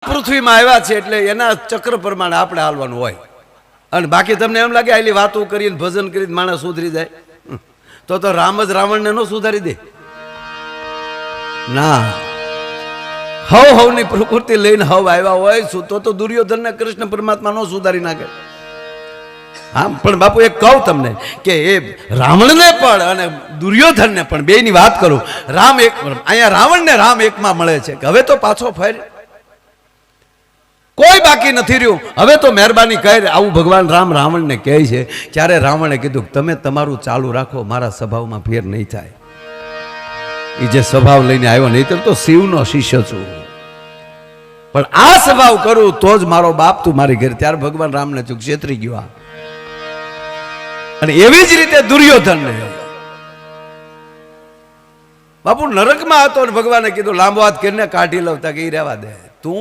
પૃથ્વીમાં આવ્યા છે એટલે એના ચક્ર પ્રમાણે આપણે હાલવાનું હોય. અને બાકી તમને એમ લાગે આટલી વાતો કરીને ભજન કરીને માણસ સુધરી જાય? તો રામ જ રાવણને ન સુધારી દે ના. હવની પ્રકૃતિ લઈને હવ આવ્યા હોય તો દુર્યોધન ને કૃષ્ણ પરમાત્મા નો સુધારી નાખે. હા, પણ બાપુ એક કહું તમને કે એ રાવણને પણ અને દુર્યોધનને પણ બે ની વાત કરું. રામ એક, અહીંયા રાવણ ને રામ એકમાં મળે છે કે હવે તો પાછો ફેર કોઈ બાકી નથી રહ્યું. હવે તો મહેરબાની કરી. આવું ભગવાન રામ રાવણને કહે છે. ત્યારે રાવણે કીધું તમે તમારું ચાલુ રાખો, મારા સ્વભાવમાં ફેર નહીં થાય. એ જે સ્વભાવ લઈને આવ્યો, નહીં તો શિવનો શિષ્ય છું, પણ આ સ્વભાવ કરું તો જ મારો બાપ તું મારી ઘરે. ત્યારે ભગવાન રામને ચૂક છેતરી ગયો. અને એવી જ રીતે દુર્યોધન ને બાપુ નરકમાં હતો ને ભગવાને કીધું લાંબો હાથ કરીને કાઢી લઉં. કે એ રહેવા દે તું